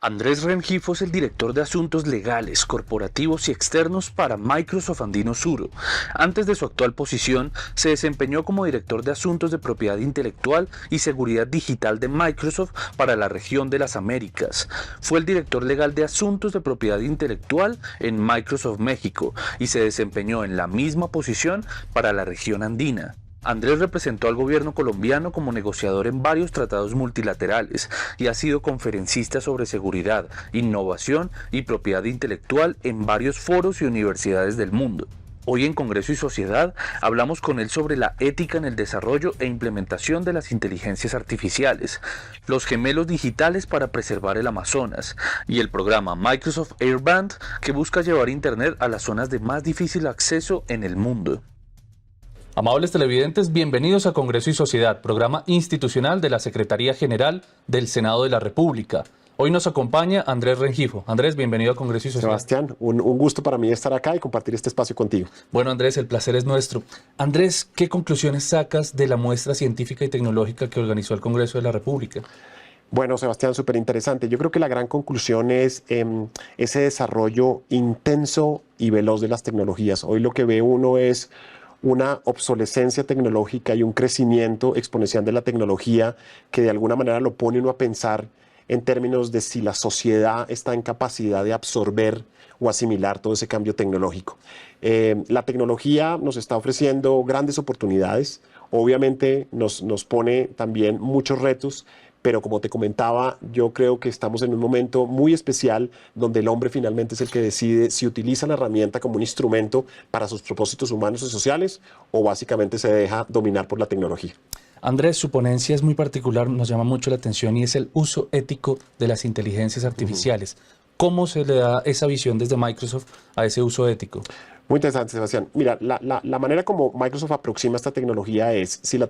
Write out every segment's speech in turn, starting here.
Andrés Rengifo es el director de Asuntos Legales, Corporativos y Externos para Microsoft Andino Sur. Antes de su actual posición, se desempeñó como director de Asuntos de Propiedad Intelectual y Seguridad Digital de Microsoft para la región de las Américas. Fue el director legal de Asuntos de Propiedad Intelectual en Microsoft México y se desempeñó en la misma posición para la región andina. Andrés representó al gobierno colombiano como negociador en varios tratados multilaterales y ha sido conferencista sobre seguridad, innovación y propiedad intelectual en varios foros y universidades del mundo. Hoy en Congreso y Sociedad hablamos con él sobre la ética en el desarrollo e implementación de las inteligencias artificiales, los gemelos digitales para preservar el Amazonas y el programa Microsoft Airband que busca llevar Internet a las zonas de más difícil acceso en el mundo. Amables televidentes, bienvenidos a Congreso y Sociedad, programa institucional de la Secretaría General del Senado de la República. Hoy nos acompaña Andrés Rengifo. Andrés, bienvenido a Congreso y Sociedad. Sebastián, un gusto para mí estar acá y compartir este espacio contigo. Bueno, Andrés, el placer es nuestro. Andrés, ¿qué conclusiones sacas de la muestra científica y tecnológica que organizó el Congreso de la República? Bueno, Sebastián, súper interesante. Yo creo que la gran conclusión es ese desarrollo intenso y veloz de las tecnologías. Hoy lo que ve uno es una obsolescencia tecnológica y un crecimiento exponencial de la tecnología que de alguna manera lo pone uno a pensar en términos de si la sociedad está en capacidad de absorber o asimilar todo ese cambio tecnológico. La tecnología nos está ofreciendo grandes oportunidades, obviamente nos pone también muchos retos, pero como te comentaba, yo creo que estamos en un momento muy especial donde el hombre finalmente es el que decide si utiliza la herramienta como un instrumento para sus propósitos humanos y sociales o básicamente se deja dominar por la tecnología. Andrés, su ponencia es muy particular, nos llama mucho la atención y es el uso ético de las inteligencias artificiales. ¿Cómo se le da esa visión desde Microsoft a ese uso ético? Muy interesante, Sebastián. Mira, la manera como Microsoft aproxima esta tecnología es, si esta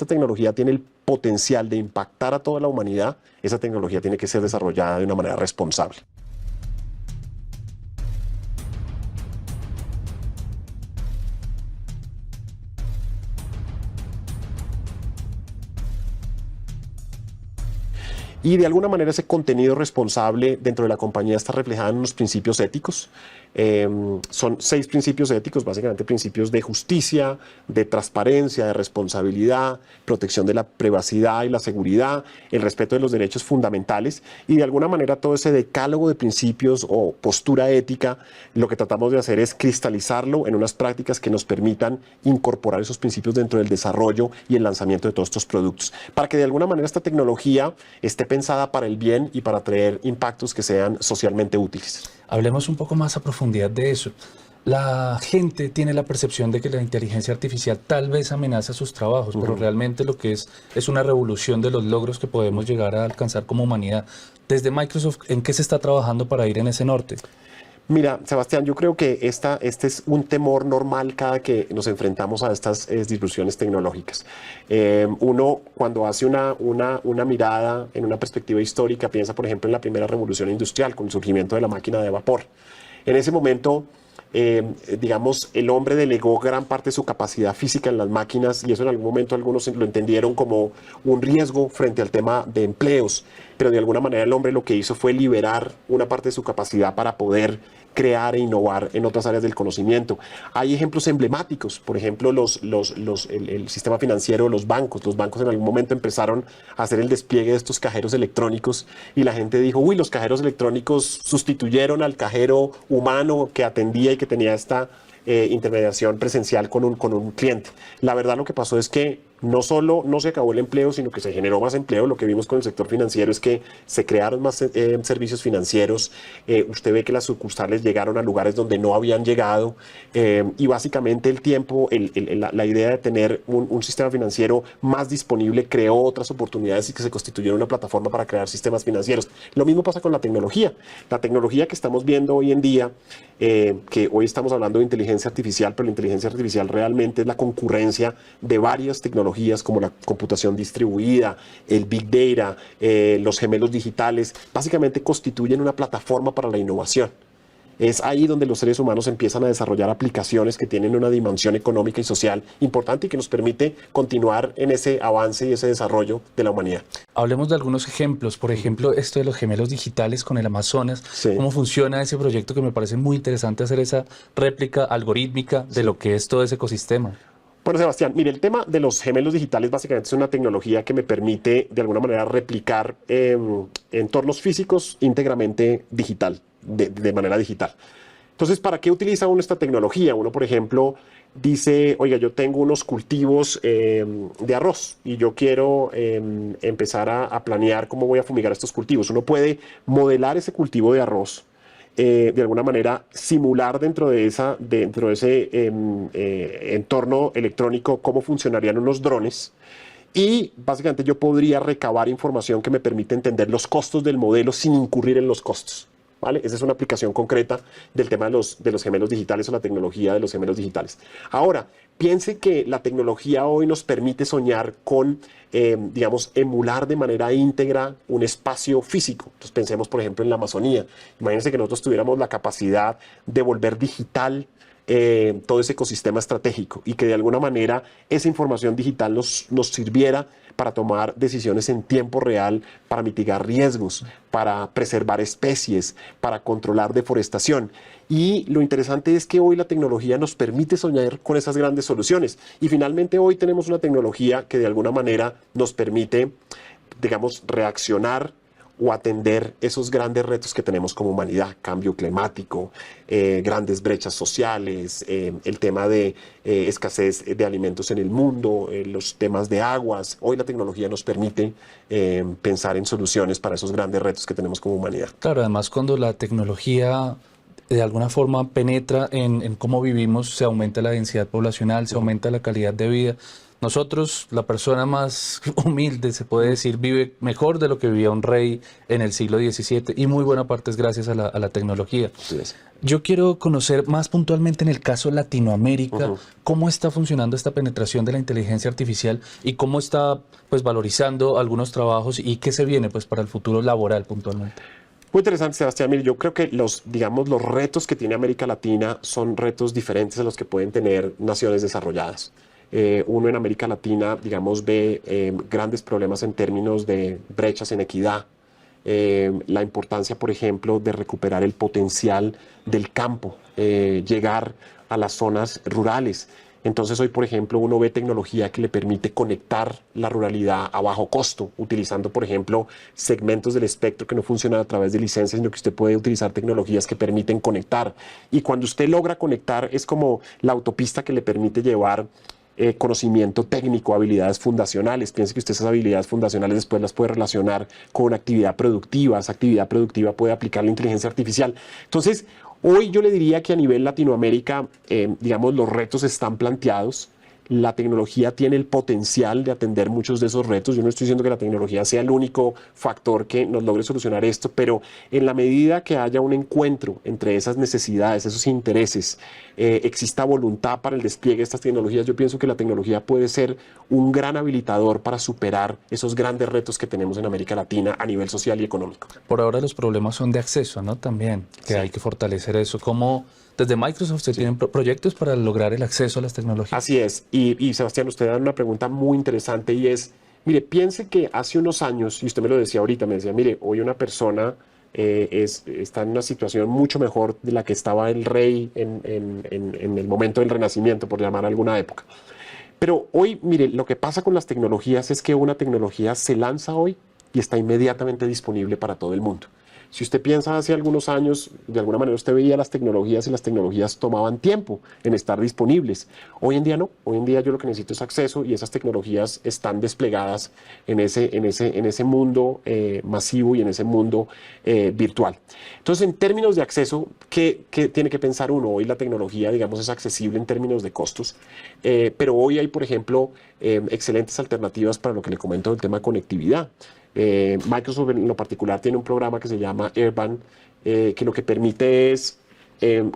tecnología tiene el potencial de impactar a toda la humanidad, esa tecnología tiene que ser desarrollada de una manera responsable. Y de alguna manera ese contenido responsable dentro de la compañía está reflejado en unos principios éticos. Son 6 principios éticos, básicamente principios de justicia, de transparencia, de responsabilidad, protección de la privacidad y la seguridad, el respeto de los derechos fundamentales y de alguna manera todo ese decálogo de principios o postura ética, lo que tratamos de hacer es cristalizarlo en unas prácticas que nos permitan incorporar esos principios dentro del desarrollo y el lanzamiento de todos estos productos, para que de alguna manera esta tecnología esté pensada para el bien y para traer impactos que sean socialmente útiles. Hablemos un poco más a profundidad de eso. La gente tiene la percepción de que la inteligencia artificial tal vez amenaza sus trabajos, pero realmente lo que es una revolución de los logros que podemos llegar a alcanzar como humanidad. Desde Microsoft, ¿en qué se está trabajando para ir en ese norte? Mira, Sebastián, yo creo que este es un temor normal cada que nos enfrentamos a estas disrupciones tecnológicas. Uno, cuando hace una mirada en una perspectiva histórica, piensa, por ejemplo, en la primera revolución industrial, con el surgimiento de la máquina de vapor. En ese momento, digamos, el hombre delegó gran parte de su capacidad física en las máquinas y eso en algún momento algunos lo entendieron como un riesgo frente al tema de empleos, pero de alguna manera el hombre lo que hizo fue liberar una parte de su capacidad para poder crear e innovar en otras áreas del conocimiento. Hay ejemplos emblemáticos, por ejemplo, el sistema financiero, los bancos. Los bancos en algún momento empezaron a hacer el despliegue de estos cajeros electrónicos y la gente dijo, uy, los cajeros electrónicos sustituyeron al cajero humano que atendía y que tenía esta intermediación presencial con un cliente. La verdad lo que pasó es que no solo no se acabó el empleo, sino que se generó más empleo. Lo que vimos con el sector financiero es que se crearon más servicios financieros. Usted ve que las sucursales llegaron a lugares donde no habían llegado y básicamente el tiempo, la idea de tener un sistema financiero más disponible creó otras oportunidades y que se constituyera una plataforma para crear sistemas financieros. Lo mismo pasa con la tecnología. La tecnología que estamos viendo hoy en día, que hoy estamos hablando de inteligencia artificial, pero la inteligencia artificial realmente es la concurrencia de varias tecnologías como la computación distribuida, el Big Data, los gemelos digitales, básicamente constituyen una plataforma para la innovación. Es ahí donde los seres humanos empiezan a desarrollar aplicaciones que tienen una dimensión económica y social importante y que nos permite continuar en ese avance y ese desarrollo de la humanidad. Hablemos de algunos ejemplos, por ejemplo, esto de los gemelos digitales con el Amazonas, Sí. cómo funciona ese proyecto, que me parece muy interesante hacer esa réplica algorítmica de lo que es todo ese ecosistema. Bueno, Sebastián, mire, el tema de los gemelos digitales básicamente es una tecnología que me permite de alguna manera replicar entornos físicos íntegramente digital, de manera digital. Entonces, ¿para qué utiliza uno esta tecnología? Uno, por ejemplo, dice, oiga, yo tengo unos cultivos de arroz y yo quiero empezar a planear cómo voy a fumigar estos cultivos. Uno puede modelar ese cultivo de arroz, de alguna manera simular dentro de ese entorno electrónico cómo funcionarían unos drones, y básicamente yo podría recabar información que me permite entender los costos del modelo sin incurrir en los costos. ¿Vale? Esa es una aplicación concreta del tema de los gemelos digitales o la tecnología de los gemelos digitales. Ahora, piense que la tecnología hoy nos permite soñar con, digamos, emular de manera íntegra un espacio físico. Entonces pensemos, por ejemplo, en la Amazonía. Imagínense que nosotros tuviéramos la capacidad de volver digital todo ese ecosistema estratégico y que de alguna manera esa información digital nos sirviera para tomar decisiones en tiempo real, para mitigar riesgos, para preservar especies, para controlar deforestación. Y lo interesante es que hoy la tecnología nos permite soñar con esas grandes soluciones. Y finalmente hoy tenemos una tecnología que de alguna manera nos permite, digamos, reaccionar o atender esos grandes retos que tenemos como humanidad: cambio climático, grandes brechas sociales, el tema de escasez de alimentos en el mundo, los temas de aguas. Hoy la tecnología nos permite pensar en soluciones para esos grandes retos que tenemos como humanidad. Claro, además cuando la tecnología de alguna forma penetra en cómo vivimos, se aumenta la densidad poblacional, se aumenta la calidad de vida. Nosotros, la persona más humilde, se puede decir, vive mejor de lo que vivía un rey en el siglo XVII, y muy buena parte es gracias a la tecnología. Así es. Yo quiero conocer más puntualmente en el caso Latinoamérica, cómo está funcionando esta penetración de la inteligencia artificial y cómo está, pues, valorizando algunos trabajos y qué se viene, pues, para el futuro laboral puntualmente. Muy interesante, Sebastián. Mire, yo creo que los retos que tiene América Latina son retos diferentes a los que pueden tener naciones desarrolladas. Uno en América Latina, digamos, ve grandes problemas en términos de brechas en equidad, la importancia, por ejemplo, de recuperar el potencial del campo, llegar a las zonas rurales. Entonces hoy, por ejemplo, uno ve tecnología que le permite conectar la ruralidad a bajo costo, utilizando, por ejemplo, segmentos del espectro que no funcionan a través de licencias, sino que usted puede utilizar tecnologías que permiten conectar. Y cuando usted logra conectar, es como la autopista que le permite llevar conocimiento técnico, habilidades fundacionales. Piense que usted esas habilidades fundacionales después las puede relacionar con una actividad productiva. Esa actividad productiva puede aplicar la inteligencia artificial. Entonces, hoy yo le diría que a nivel Latinoamérica, digamos, los retos están planteados. La tecnología tiene el potencial de atender muchos de esos retos. Yo no estoy diciendo que la tecnología sea el único factor que nos logre solucionar esto, pero en la medida que haya un encuentro entre esas necesidades, esos intereses, exista voluntad para el despliegue de estas tecnologías, yo pienso que la tecnología puede ser un gran habilitador para superar esos grandes retos que tenemos en América Latina a nivel social y económico. Por ahora los problemas son de acceso, ¿no? También, que hay que fortalecer eso. ¿Cómo desde Microsoft se tienen proyectos para lograr el acceso a las tecnologías? Así es. Y Sebastián, usted da una pregunta muy interesante y es, mire, piense que hace unos años, y usted me lo decía ahorita, me decía, mire, hoy una persona está en una situación mucho mejor de la que estaba el rey en el momento del Renacimiento, por llamar alguna época. Pero hoy, mire, lo que pasa con las tecnologías es que una tecnología se lanza hoy y está inmediatamente disponible para todo el mundo. Si usted piensa hace algunos años, de alguna manera usted veía las tecnologías y las tecnologías tomaban tiempo en estar disponibles. Hoy en día no. Hoy en día yo lo que necesito es acceso y esas tecnologías están desplegadas en ese mundo masivo y en ese mundo virtual. Entonces, en términos de acceso, ¿qué tiene que pensar uno? Hoy la tecnología, digamos, es accesible en términos de costos, pero hoy hay, por ejemplo, excelentes alternativas para lo que le comento del tema de conectividad. Microsoft en lo particular tiene un programa que se llama Airband, que lo que permite es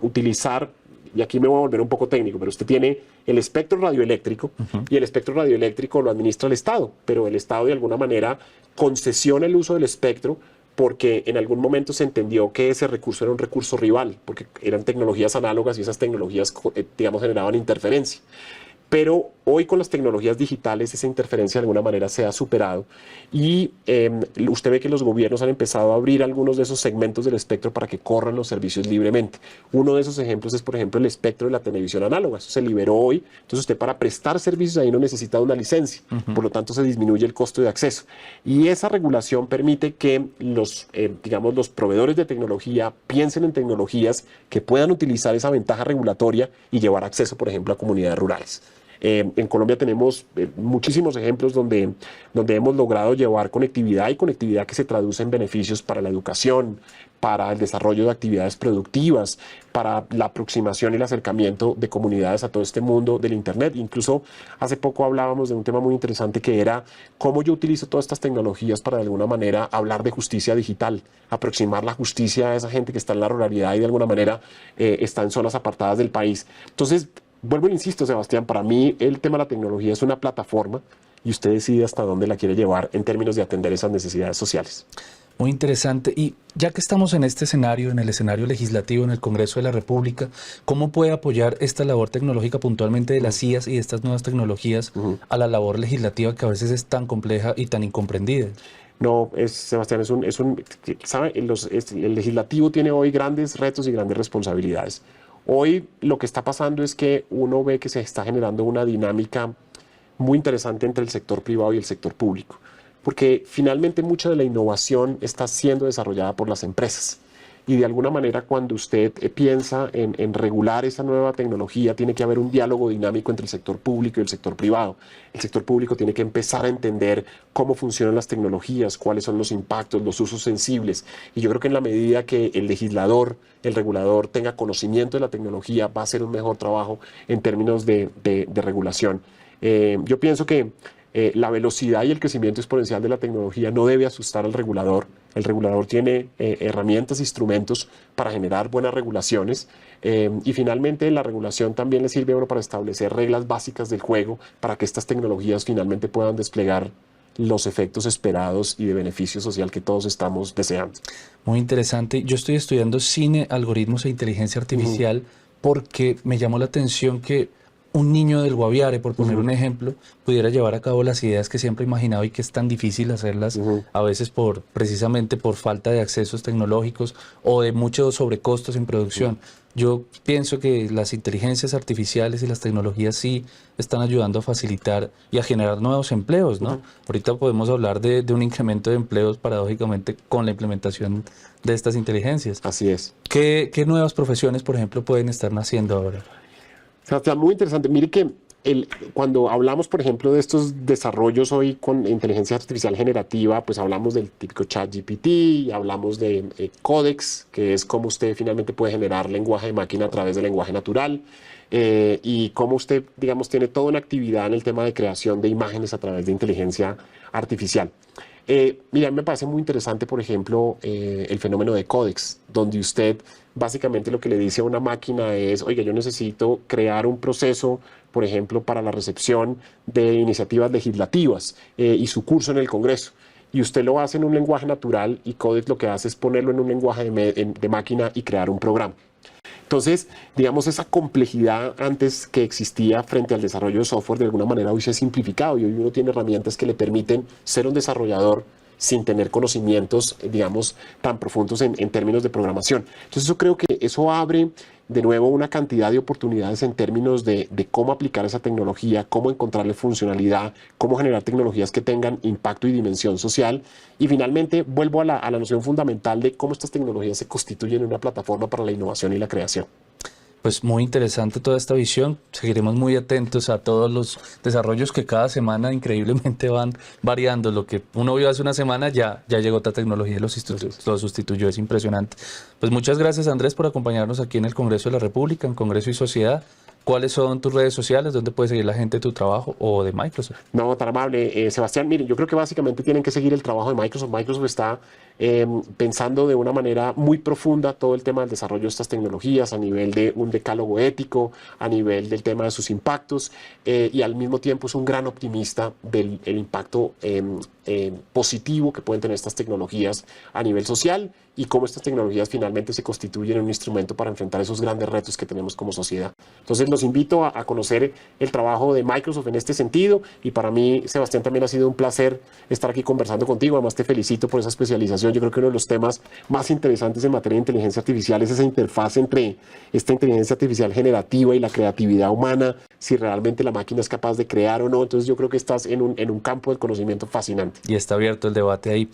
utilizar, y aquí me voy a volver un poco técnico, pero usted tiene el espectro radioeléctrico y el espectro radioeléctrico lo administra el Estado, pero el Estado de alguna manera concesiona el uso del espectro porque en algún momento se entendió que ese recurso era un recurso rival, porque eran tecnologías análogas y esas tecnologías, digamos, generaban interferencia. Pero hoy con las tecnologías digitales esa interferencia de alguna manera se ha superado y usted ve que los gobiernos han empezado a abrir algunos de esos segmentos del espectro para que corran los servicios libremente. Uno de esos ejemplos es, por ejemplo, el espectro de la televisión análoga. Eso se liberó hoy. Entonces usted para prestar servicios ahí no necesita una licencia. Por lo tanto se disminuye el costo de acceso. Y esa regulación permite que digamos, los proveedores de tecnología piensen en tecnologías que puedan utilizar esa ventaja regulatoria y llevar acceso, por ejemplo, a comunidades rurales. En Colombia tenemos muchísimos ejemplos donde hemos logrado llevar conectividad y conectividad que se traduce en beneficios para la educación, para el desarrollo de actividades productivas, para la aproximación y el acercamiento de comunidades a todo este mundo del Internet. Incluso hace poco hablábamos de un tema muy interesante que era cómo yo utilizo todas estas tecnologías para de alguna manera hablar de justicia digital, aproximar la justicia a esa gente que está en la ruralidad y de alguna manera está en zonas apartadas del país. Entonces, vuelvo e insisto, Sebastián, para mí el tema de la tecnología es una plataforma y usted decide hasta dónde la quiere llevar en términos de atender esas necesidades sociales. Muy interesante. Y ya que estamos en este escenario, en el escenario legislativo, en el Congreso de la República, ¿cómo puede apoyar esta labor tecnológica puntualmente de las CIAs y de estas nuevas tecnologías a la labor legislativa que a veces es tan compleja y tan incomprendida? No, Sebastián, ¿sabe? El legislativo tiene hoy grandes retos y grandes responsabilidades. Hoy lo que está pasando es que uno ve que se está generando una dinámica muy interesante entre el sector privado y el sector público, porque finalmente mucha de la innovación está siendo desarrollada por las empresas. Y de alguna manera cuando usted piensa en regular esa nueva tecnología, tiene que haber un diálogo dinámico entre el sector público y el sector privado. El sector público tiene que empezar a entender cómo funcionan las tecnologías, cuáles son los impactos, los usos sensibles. Y yo creo que en la medida que el legislador, el regulador tenga conocimiento de la tecnología, va a hacer un mejor trabajo en términos de regulación. Yo pienso que la velocidad y el crecimiento exponencial de la tecnología no debe asustar al regulador. El regulador tiene herramientas, instrumentos para generar buenas regulaciones y finalmente la regulación también le sirve a uno para establecer reglas básicas del juego para que estas tecnologías finalmente puedan desplegar los efectos esperados y de beneficio social que todos estamos deseando. Muy interesante. Yo estoy estudiando cine, algoritmos e inteligencia artificial porque me llamó la atención que un niño del Guaviare, por poner un ejemplo, pudiera llevar a cabo las ideas que siempre ha imaginado y que es tan difícil hacerlas, a veces precisamente por falta de accesos tecnológicos o de muchos sobrecostos en producción. Yo pienso que las inteligencias artificiales y las tecnologías sí están ayudando a facilitar y a generar nuevos empleos, ¿no? Ahorita podemos hablar de un incremento de empleos, paradójicamente, con la implementación de estas inteligencias. Así es. ¿Qué nuevas profesiones, por ejemplo, pueden estar naciendo ahora? Sebastián, muy interesante. Mire que cuando hablamos, por ejemplo, de estos desarrollos hoy con inteligencia artificial generativa, pues hablamos del típico ChatGPT, hablamos de Codex, que es cómo usted finalmente puede generar lenguaje de máquina a través del lenguaje natural, y cómo usted, digamos, tiene toda una actividad en el tema de creación de imágenes a través de inteligencia artificial. Mira, a mí me parece muy interesante, por ejemplo, el fenómeno de Codex, donde usted básicamente lo que le dice a una máquina es, oiga, yo necesito crear un proceso, por ejemplo, para la recepción de iniciativas legislativas y su curso en el Congreso. Y usted lo hace en un lenguaje natural y Codex lo que hace es ponerlo en un lenguaje de máquina y crear un programa. Entonces, digamos, esa complejidad antes que existía frente al desarrollo de software, de alguna manera hoy se ha simplificado y hoy uno tiene herramientas que le permiten ser un desarrollador sin tener conocimientos, digamos, tan profundos en términos de programación. Entonces, yo creo que eso abre de nuevo una cantidad de oportunidades en términos de cómo aplicar esa tecnología, cómo encontrarle funcionalidad, cómo generar tecnologías que tengan impacto y dimensión social. Y finalmente vuelvo a la noción fundamental de cómo estas tecnologías se constituyen en una plataforma para la innovación y la creación. Pues muy interesante toda esta visión. Seguiremos muy atentos a todos los desarrollos que cada semana increíblemente van variando. Lo que uno vio hace una semana ya llegó otra tecnología y lo sustituyó. Es impresionante. Pues muchas gracias, Andrés, por acompañarnos aquí en el Congreso de la República, en Congreso y Sociedad. ¿Cuáles son tus redes sociales? ¿Dónde puede seguir la gente de tu trabajo o de Microsoft? No, tan amable. Sebastián, miren, yo creo que básicamente tienen que seguir el trabajo de Microsoft. Microsoft está pensando de una manera muy profunda todo el tema del desarrollo de estas tecnologías a nivel de un decálogo ético, a nivel del tema de sus impactos y al mismo tiempo es un gran optimista del impacto positivo que pueden tener estas tecnologías a nivel social y cómo estas tecnologías finalmente se constituyen en un instrumento para enfrentar esos grandes retos que tenemos como sociedad. Entonces los invito a conocer el trabajo de Microsoft en este sentido y para mí, Sebastián, también ha sido un placer estar aquí conversando contigo. Además te felicito por esa especialización. Yo creo que uno de los temas más interesantes en materia de inteligencia artificial es esa interfaz entre esta inteligencia artificial generativa y la creatividad humana, si realmente la máquina es capaz de crear o no. Entonces yo creo que estás en un campo del conocimiento fascinante. Y está abierto el debate ahí.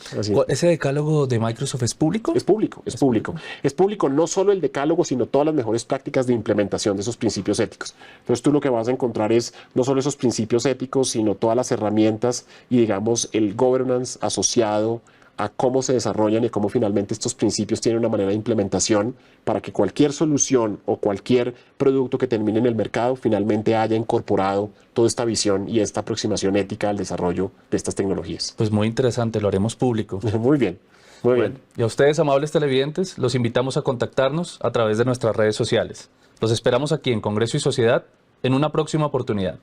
¿Ese decálogo de Microsoft es público? Es público, es público. Es público no solo el decálogo, sino todas las mejores prácticas de implementación de esos principios éticos. Entonces tú lo que vas a encontrar es no solo esos principios éticos, sino todas las herramientas y digamos el governance asociado a cómo se desarrollan y cómo finalmente estos principios tienen una manera de implementación para que cualquier solución o cualquier producto que termine en el mercado finalmente haya incorporado toda esta visión y esta aproximación ética al desarrollo de estas tecnologías. Pues muy interesante, lo haremos público. Muy bien. Muy bien. Y a ustedes, amables televidentes, los invitamos a contactarnos a través de nuestras redes sociales. Los esperamos aquí en Congreso y Sociedad en una próxima oportunidad.